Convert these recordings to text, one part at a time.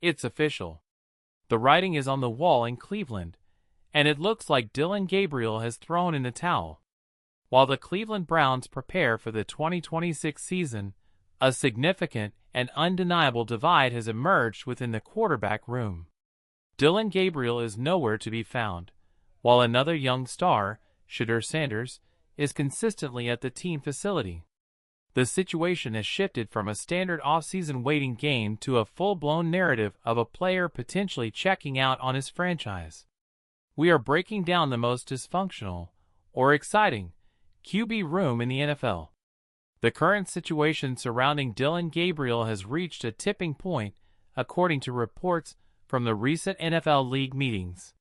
It's official. The writing is on the wall in Cleveland, and it looks like Dylan Gabriel has thrown in the towel. While the Cleveland Browns prepare for the 2026 season, a significant and undeniable divide has emerged within the quarterback room. Dylan Gabriel is nowhere to be found, while another young star, Shedeur Sanders, is consistently at the team facility. The situation has shifted from a standard off-season waiting game to a full-blown narrative of a player potentially checking out on his franchise. We are breaking down the most dysfunctional, or exciting, QB room in the NFL. The current situation surrounding Dylan Gabriel has reached a tipping point, according to reports from the recent NFL league meetings.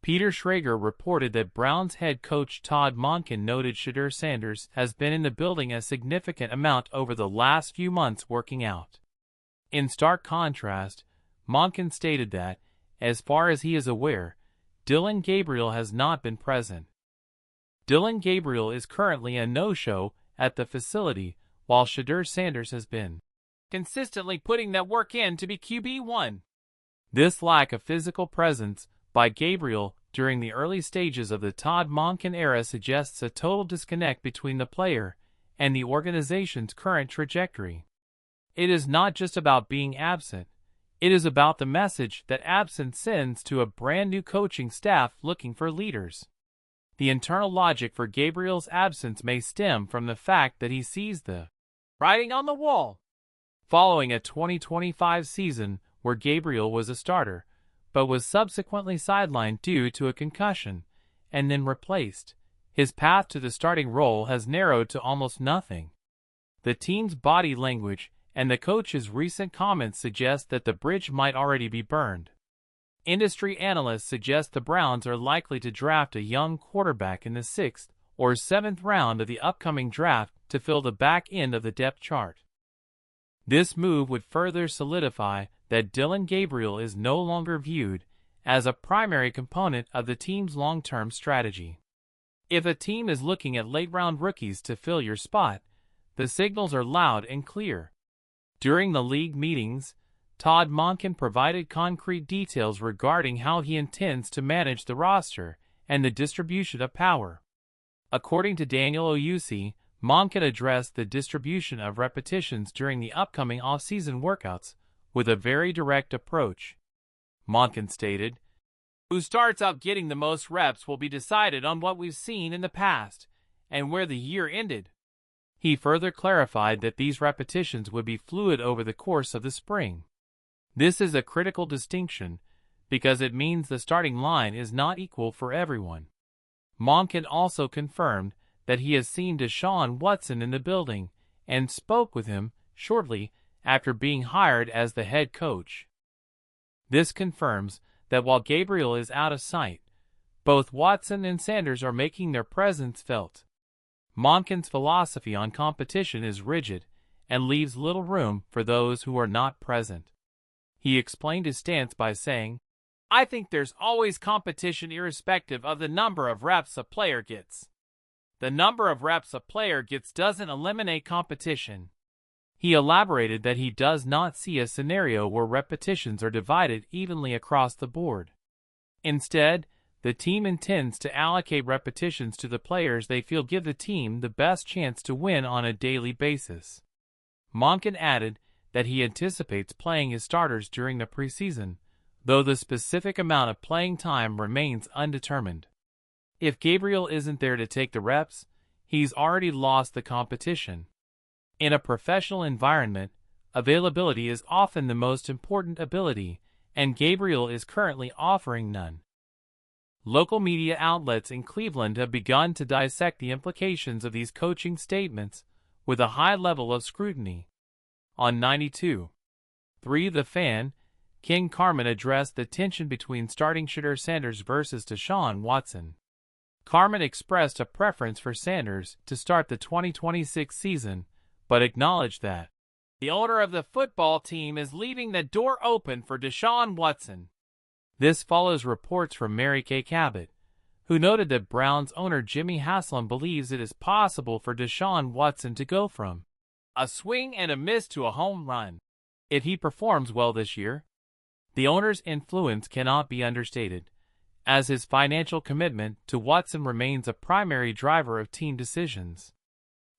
Peter Schrager reported that Browns head coach Todd Monken noted Shedeur Sanders has been in the building a significant amount over the last few months working out. In stark contrast, Monken stated that, as far as he is aware, Dylan Gabriel has not been present. Dylan Gabriel is currently a no-show at the facility, while Shedeur Sanders has been consistently putting that work in to be QB1. This lack of physical presence by Gabriel during the early stages of the Todd Monken era suggests a total disconnect between the player and the organization's current trajectory. It is not just about being absent. It is about the message that absence sends to a brand new coaching staff looking for leaders. The internal logic for Gabriel's absence may stem from the fact that he sees the writing on the wall. Following a 2025 season where Gabriel was a starter, but was subsequently sidelined due to a concussion, and then replaced, his path to the starting role has narrowed to almost nothing. The team's body language and the coach's recent comments suggest that the bridge might already be burned. Industry analysts suggest the Browns are likely to draft a young quarterback in the 6th or 7th round of the upcoming draft to fill the back end of the depth chart. This move would further solidify that Dylan Gabriel is no longer viewed as a primary component of the team's long-term strategy. If a team is looking at late-round rookies to fill your spot, the signals are loud and clear. During the league meetings, Todd Monken provided concrete details regarding how he intends to manage the roster and the distribution of power. According to Daniel Oyusi, Monken addressed the distribution of repetitions during the upcoming off-season workouts with a very direct approach. Monken stated, "Who starts out getting the most reps will be decided on what we've seen in the past and where the year ended." He further clarified that these repetitions would be fluid over the course of the spring. This is a critical distinction because it means the starting line is not equal for everyone. Monken also confirmed that he has seen Deshaun Watson in the building and spoke with him shortly after being hired as the head coach. This confirms that while Gabriel is out of sight, both Watson and Sanders are making their presence felt. Monken's philosophy on competition is rigid and leaves little room for those who are not present. He explained his stance by saying, "I think there's always competition irrespective of the number of reps a player gets. The number of reps a player gets doesn't eliminate competition." He elaborated that he does not see a scenario where repetitions are divided evenly across the board. Instead, the team intends to allocate repetitions to the players they feel give the team the best chance to win on a daily basis. Monken added that he anticipates playing his starters during the preseason, though the specific amount of playing time remains undetermined. If Gabriel isn't there to take the reps, he's already lost the competition. In a professional environment, availability is often the most important ability, and Gabriel is currently offering none. Local media outlets in Cleveland have begun to dissect the implications of these coaching statements with a high level of scrutiny. On 92.3 The Fan, King Carmen addressed the tension between starting Shedeur Sanders versus Deshaun Watson. Carmen expressed a preference for Sanders to start the 2026 season, but acknowledged that the owner of the football team is leaving the door open for Deshaun Watson. This follows reports from Mary Kay Cabot, who noted that Browns owner Jimmy Haslam believes it is possible for Deshaun Watson to go from a swing and a miss to a home run if he performs well this year. The owner's influence cannot be understated, as his financial commitment to Watson remains a primary driver of team decisions.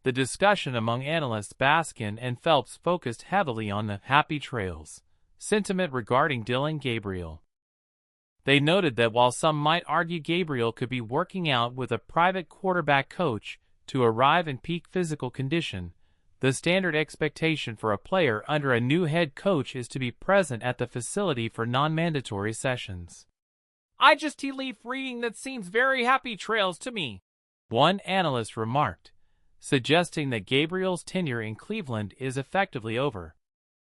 The discussion among analysts Baskin and Phelps focused heavily on the happy trails sentiment regarding Dylan Gabriel. They noted that while some might argue Gabriel could be working out with a private quarterback coach to arrive in peak physical condition, the standard expectation for a player under a new head coach is to be present at the facility for non-mandatory sessions. "I just tea leaf reading that seems very happy trails to me," one analyst remarked, suggesting that Gabriel's tenure in Cleveland is effectively over.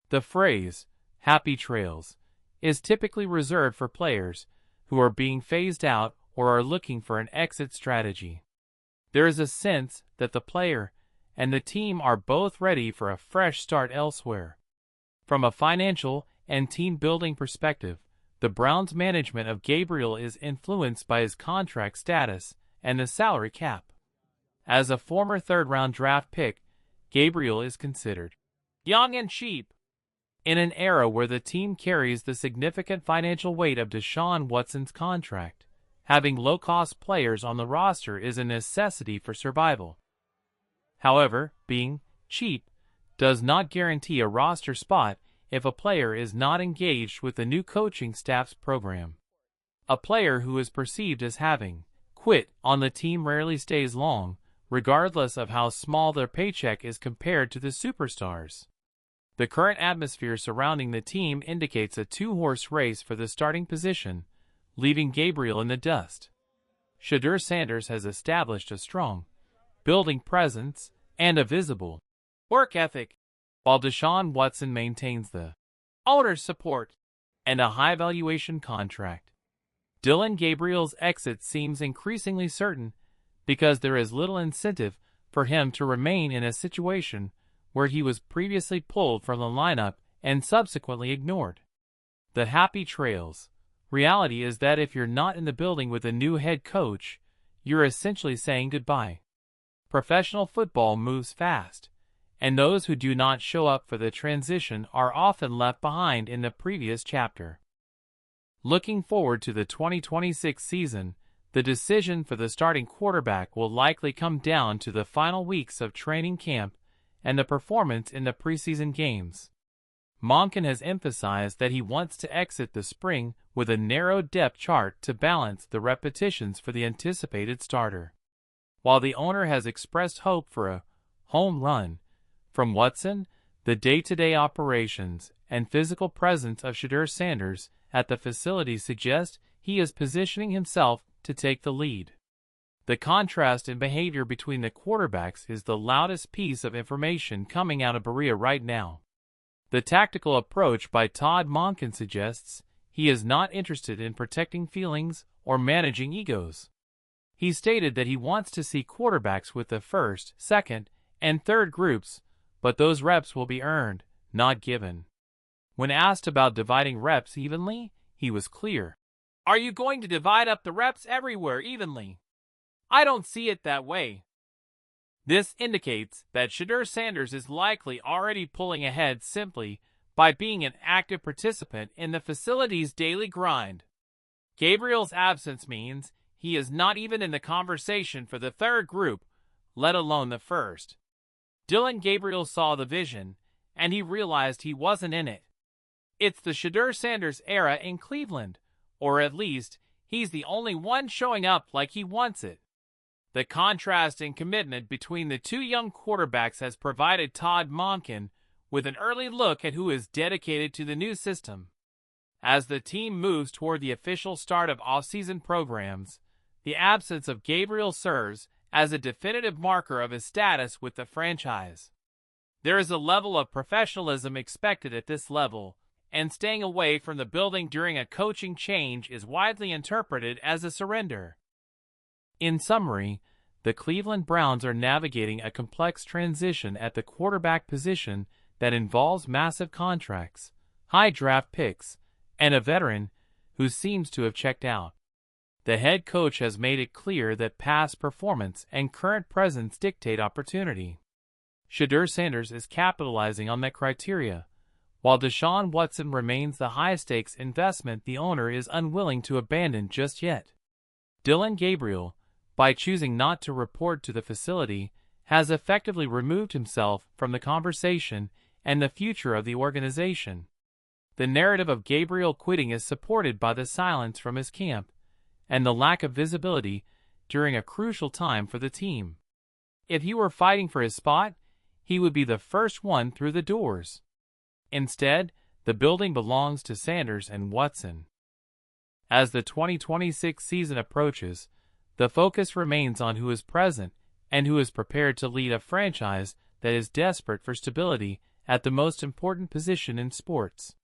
The phrase, happy trails, is typically reserved for players who are being phased out or are looking for an exit strategy. There is a sense that the player and the team are both ready for a fresh start elsewhere. From a financial and team-building perspective, the Browns' management of Gabriel is influenced by his contract status and the salary cap. As a former third-round draft pick, Gabriel is considered young and cheap. In an era where the team carries the significant financial weight of Deshaun Watson's contract, having low-cost players on the roster is a necessity for survival. However, being cheap does not guarantee a roster spot if a player is not engaged with the new coaching staff's program. A player who is perceived as having quit on the team rarely stays long, regardless of how small their paycheck is compared to the superstars. The current atmosphere surrounding the team indicates a two-horse race for the starting position, leaving Gabriel in the dust. Shedeur Sanders has established a strong building presence and a visible work ethic, while Deshaun Watson maintains the owner's support and a high valuation contract. Dylan Gabriel's exit seems increasingly certain because there is little incentive for him to remain in a situation where he was previously pulled from the lineup and subsequently ignored. The happy trails reality is that if you're not in the building with a new head coach, you're essentially saying goodbye. Professional football moves fast, and those who do not show up for the transition are often left behind in the previous chapter. Looking forward to the 2026 season, the decision for the starting quarterback will likely come down to the final weeks of training camp and the performance in the preseason games. Monken has emphasized that he wants to exit the spring with a narrow depth chart to balance the repetitions for the anticipated starter. While the owner has expressed hope for a home run from Watson, the day-to-day operations and physical presence of Shedeur Sanders at the facility suggest he is positioning himself to take the lead. The contrast in behavior between the quarterbacks is the loudest piece of information coming out of Berea right now. The tactical approach by Todd Monken suggests he is not interested in protecting feelings or managing egos. He stated that he wants to see quarterbacks with the first, second, and third groups, but those reps will be earned, not given. When asked about dividing reps evenly, he was clear. "Are you going to divide up the reps everywhere evenly? I don't see it that way." This indicates that Shedeur Sanders is likely already pulling ahead simply by being an active participant in the facility's daily grind. Gabriel's absence means he is not even in the conversation for the third group, let alone the first. Dylan Gabriel saw the vision, and he realized he wasn't in it. It's the Shedeur Sanders era in Cleveland, or at least, he's the only one showing up like he wants it. The contrast in commitment between the two young quarterbacks has provided Todd Monken with an early look at who is dedicated to the new system. As the team moves toward the official start of off-season programs, the absence of Gabriel serves as a definitive marker of his status with the franchise. There is a level of professionalism expected at this level, and staying away from the building during a coaching change is widely interpreted as a surrender. In summary, the Cleveland Browns are navigating a complex transition at the quarterback position that involves massive contracts, high draft picks, and a veteran who seems to have checked out. The head coach has made it clear that past performance and current presence dictate opportunity. Shedeur Sanders is capitalizing on that criteria, while Deshaun Watson remains the high-stakes investment the owner is unwilling to abandon just yet. Dylan Gabriel, by choosing not to report to the facility, has effectively removed himself from the conversation and the future of the organization. The narrative of Gabriel quitting is supported by the silence from his camp and the lack of visibility during a crucial time for the team. If he were fighting for his spot, he would be the first one through the doors. Instead, the building belongs to Sanders and Watson. As the 2026 season approaches, the focus remains on who is present and who is prepared to lead a franchise that is desperate for stability at the most important position in sports.